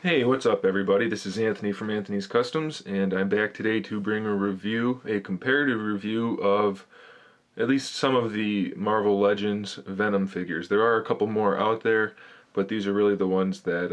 Hey, what's up everybody? This is Anthony from Anthony's Customs, and I'm back today to bring a comparative review of at least some of the Marvel Legends Venom figures. There are a couple more out there, but these are really the ones that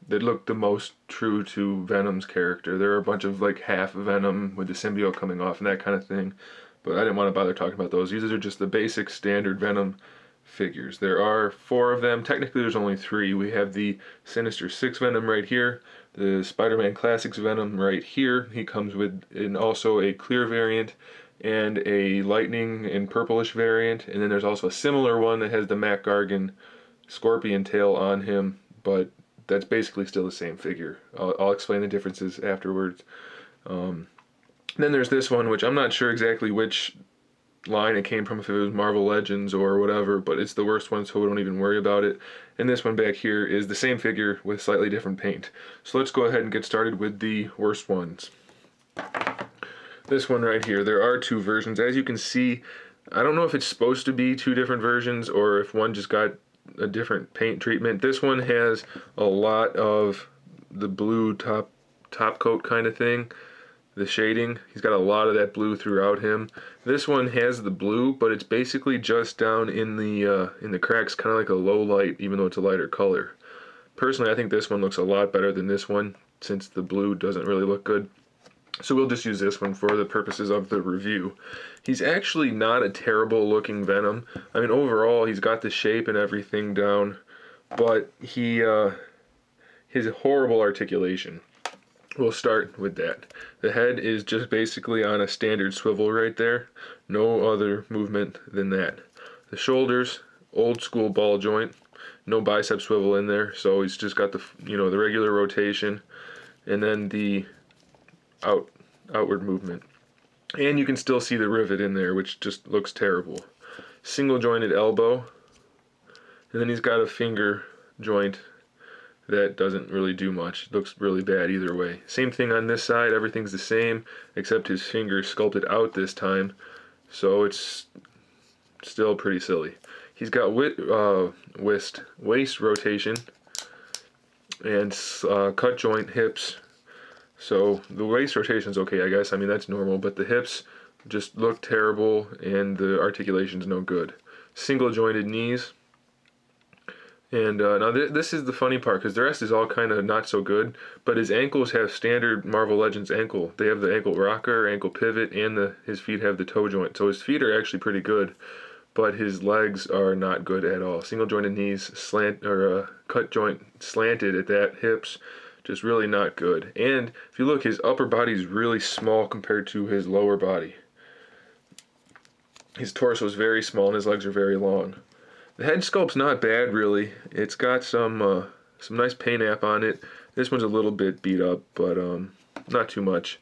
look the most true to Venom's character. There are a bunch of like half Venom with the symbiote coming off and that kind of thing, but I didn't want to bother talking about those. These are just the basic standard Venom figures. There are 4 of them. Technically there's only 3. We have the Sinister 6 Venom right here, the Spider-Man Classics Venom right here. He comes with also a clear variant and a lightning and purplish variant, and then there's also a similar one that has the Mac Gargan scorpion tail on him, but that's basically still the same figure. I'll explain the differences afterwards. Then there's this one, which I'm not sure exactly which line it came from, if it was Marvel Legends or whatever, but it's the worst one, so we don't even worry about it. And this one back here is the same figure with slightly different paint. So let's go ahead and get started with the worst ones. This one right here, there are 2 versions. As you can see, I don't know if it's supposed to be 2 different versions or if one just got a different paint treatment. This one has a lot of the blue top coat kind of thing, the shading. He's got a lot of that blue throughout him. This one has the blue, but it's basically just down in the cracks, kind of like a low light, even though it's a lighter color. Personally, I think this one looks a lot better than this one, since the blue doesn't really look good. So we'll just use this one for the purposes of the review. He's actually not a terrible looking Venom. I mean, overall, he's got the shape and everything down, but his horrible articulation. We'll start with that. The head is just basically on a standard swivel right there. No other movement than that. The shoulders, old school ball joint. No bicep swivel in there, so he's just got the the regular rotation, and then the outward movement. And you can still see the rivet in there, which just looks terrible. Single jointed elbow, and then he's got a finger joint that doesn't really do much. It looks really bad either way. Same thing on this side, everything's the same, except his finger sculpted out this time, so it's still pretty silly. He's got waist rotation and cut joint hips. So the waist rotation's okay, I guess. I mean, that's normal, but the hips just look terrible and the articulation's no good. Single jointed knees. And now this is the funny part, because the rest is all kind of not so good, but his ankles have standard Marvel Legends ankle. They have the ankle rocker, ankle pivot, and his feet have the toe joint. So his feet are actually pretty good, but his legs are not good at all. Single jointed knees, cut joint slanted at that, hips, just really not good. And if you look, his upper body is really small compared to his lower body. His torso is very small and his legs are very long. The head sculpt's not bad, really. It's got some nice paint app on it. This one's a little bit beat up, but not too much.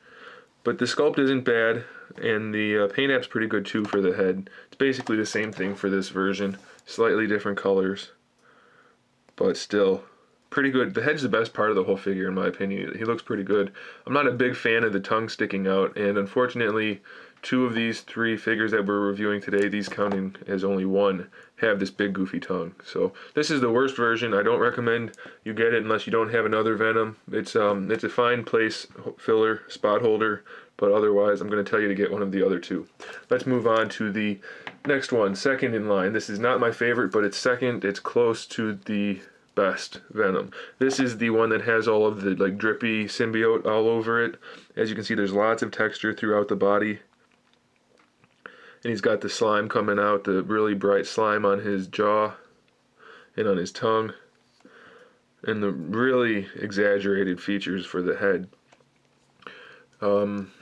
But the sculpt isn't bad, and the paint app's pretty good too for the head. It's basically the same thing for this version, slightly different colors, but still pretty good. The head's the best part of the whole figure, in my opinion. He looks pretty good. I'm not a big fan of the tongue sticking out, and unfortunately 2 of these 3 figures that we're reviewing today, these counting as only 1, have this big goofy tongue. So this is the worst version. I don't recommend you get it unless you don't have another Venom. It's a fine place filler, spot holder, but otherwise I'm going to tell you to get one of the other 2. Let's move on to the next one, second in line. This is not my favorite, but it's second. It's close to the best Venom. This is the one that has all of the like drippy symbiote all over it. As you can see, there's lots of texture throughout the body. And he's got the slime coming out, the really bright slime on his jaw and on his tongue, and the really exaggerated features for the head.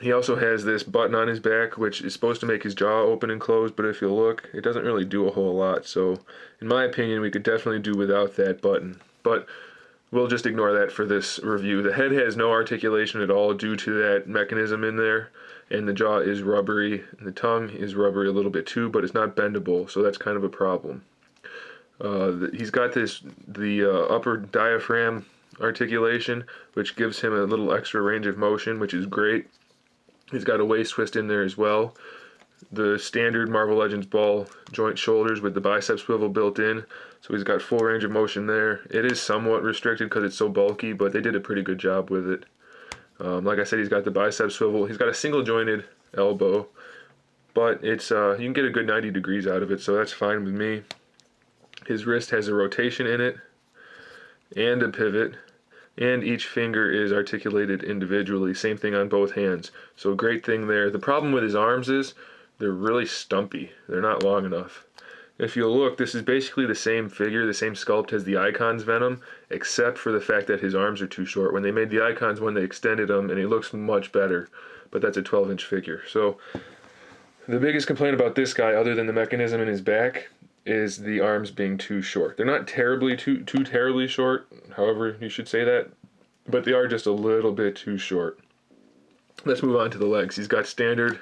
He also has this button on his back, which is supposed to make his jaw open and close, but if you look, it doesn't really do a whole lot. So, in my opinion, we could definitely do without that button. But we'll just ignore that for this review. The head has no articulation at all due to that mechanism in there, and the jaw is rubbery, and the tongue is rubbery a little bit too, but it's not bendable, so that's kind of a problem. He's got the upper diaphragm articulation, which gives him a little extra range of motion, which is great. He's got a waist twist in there as well. the standard Marvel Legends ball joint shoulders with the bicep swivel built in. So he's got full range of motion there. It is somewhat restricted because it's so bulky, but they did a pretty good job with it. Like I said, he's got the bicep swivel. He's got a single jointed elbow, but it's you can get a good 90 degrees out of it, so that's fine with me. His wrist has a rotation in it and a pivot, and each finger is articulated individually. Same thing on both hands. So great thing there. The problem with his arms is they're really stumpy. They're not long enough. If you look, this is basically the same figure, the same sculpt as the Icons Venom, except for the fact that his arms are too short. When they made the Icons one, they extended them, and he looks much better, but that's a 12-inch figure. So the biggest complaint about this guy, other than the mechanism in his back, is the arms being too short. They're not terribly too terribly short, however you should say that, but they are just a little bit too short. Let's move on to the legs. He's got standard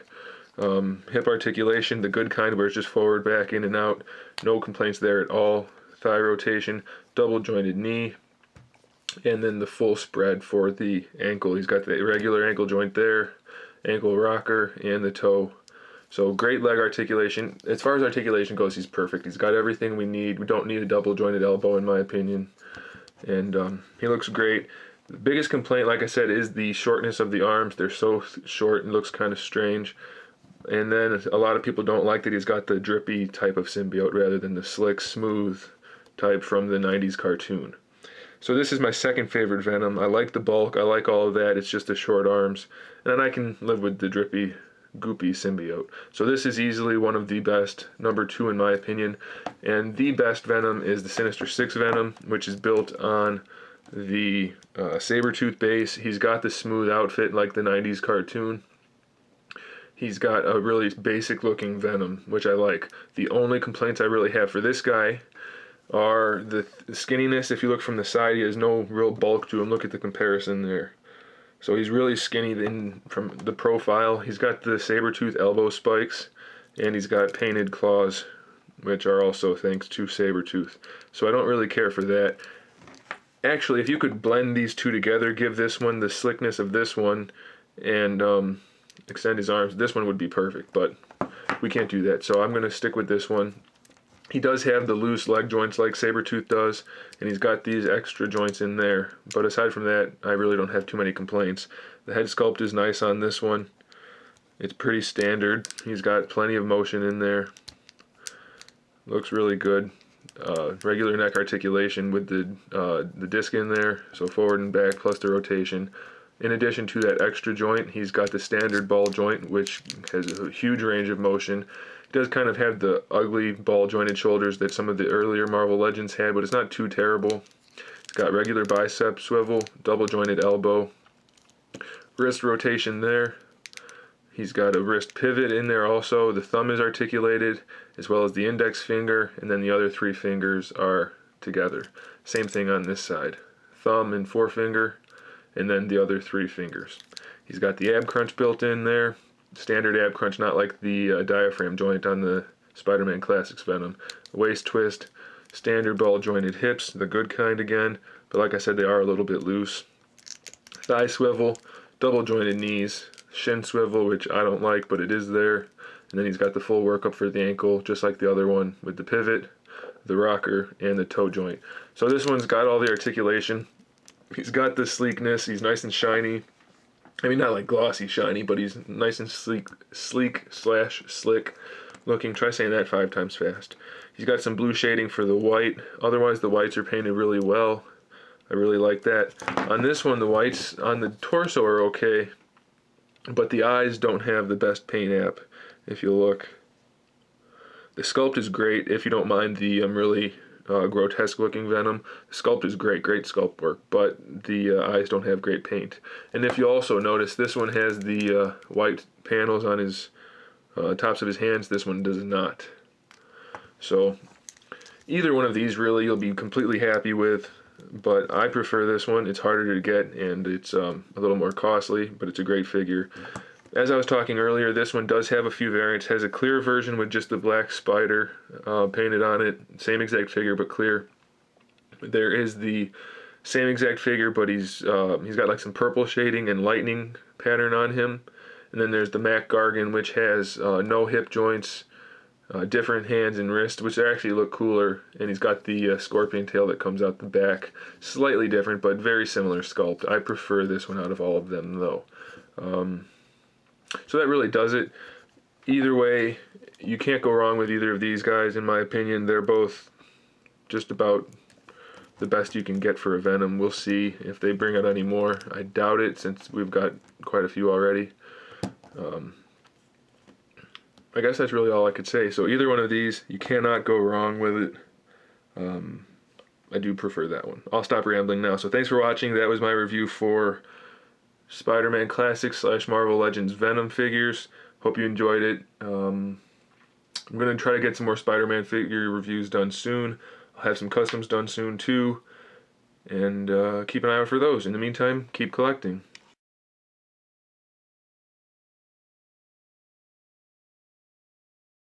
hip articulation, the good kind where it's just forward, back, in and out. No complaints there at all. Thigh rotation, double jointed knee, and then the full spread for the ankle. He's got the regular ankle joint there, ankle rocker, and the toe. So great leg articulation. As far as articulation goes, he's perfect. He's got everything we need. We don't need a double jointed elbow in my opinion. And he looks great. The biggest complaint, like I said, is the shortness of the arms. They're so short and looks kind of strange. And then a lot of people don't like that he's got the drippy type of symbiote rather than the slick, smooth type from the 90s cartoon. So this is my second favorite Venom. I like the bulk. I like all of that. It's just the short arms. And then I can live with the drippy, goopy symbiote. So this is easily one of the best, number 2 in my opinion. And the best Venom is the Sinister 6 Venom, which is built on the saber-tooth base. He's got the smooth outfit like the 90s cartoon. He's got a really basic looking Venom, which I like. The only complaints I really have for this guy are the skinniness. If you look from the side, he has no real bulk to him. Look at the comparison there. So he's really skinny from the profile. He's got the saber-tooth elbow spikes, and he's got painted claws, which are also thanks to saber-tooth. So I don't really care for that. Actually, if you could blend these two together, give this one the slickness of this one, and extend his arms, this one would be perfect, but we can't do that, so I'm going to stick with this one. He does have the loose leg joints like Sabretooth does, and he's got these extra joints in there, but aside from that, I really don't have too many complaints. The head sculpt is nice on this one. It's pretty standard. He's got plenty of motion in there. Looks really good. Regular neck articulation with the disc in there, so forward and back plus the rotation. In addition to that extra joint, he's got the standard ball joint, which has a huge range of motion. It does kind of have the ugly ball jointed shoulders that some of the earlier Marvel Legends had, but it's not too terrible. It's got regular bicep swivel, double jointed elbow, wrist rotation there. He's got a wrist pivot in there also. The thumb is articulated, as well as the index finger, and then the other 3 fingers are together. Same thing on this side. Thumb and forefinger, and then the other 3 fingers. He's got the ab crunch built in there. Standard ab crunch, not like the diaphragm joint on the Spider-Man Classics Venom. Waist twist, standard ball jointed hips, the good kind again, but like I said, they are a little bit loose. Thigh swivel, double jointed knees, shin swivel, which I don't like, but it is there. And then he's got the full workup for the ankle, just like the other one, with the pivot, the rocker, and the toe joint. So this one's got all the articulation. He's got the sleekness. He's nice and shiny. I mean, not like glossy shiny, but he's nice and sleek slash slick looking. Try saying that 5 times fast. He's got some blue shading for the white. Otherwise, the whites are painted really well. I really like that. On this one, the whites on the torso are okay, but the eyes don't have the best paint app, if you look. The sculpt is great if you don't mind the really grotesque looking Venom. The sculpt is great sculpt work, but the eyes don't have great paint. And if you also notice, this one has the white panels on his tops of his hands. This one does not. So either one of these really you'll be completely happy with, but I prefer this one. It's harder to get and it's a little more costly, but it's a great figure. As I was talking earlier, this one does have a few variants. It has a clear version with just the black spider painted on it. Same exact figure, but clear. There is the same exact figure, but he's got like some purple shading and lightning pattern on him. And And then there's the Mac Gargan, which has no hip joints, different hands and wrists, which actually look cooler. And he's got the scorpion tail that comes out the back. Slightly different, but very similar sculpt. I prefer this one out of all of them, though. So that really does it. Either way, you can't go wrong with either of these guys, in my opinion. They're both just about the best you can get for a Venom. We'll see if they bring out any more. I doubt it, since we've got quite a few already. I guess that's really all I could say. So either one of these, you cannot go wrong with it. I do prefer that one. I'll stop rambling now. So thanks for watching. That was my review for Spider-Man Classics / Marvel Legends Venom figures. Hope you enjoyed it. I'm going to try to get some more Spider-Man figure reviews done soon. I'll have some customs done soon too. And keep an eye out for those. In the meantime, keep collecting.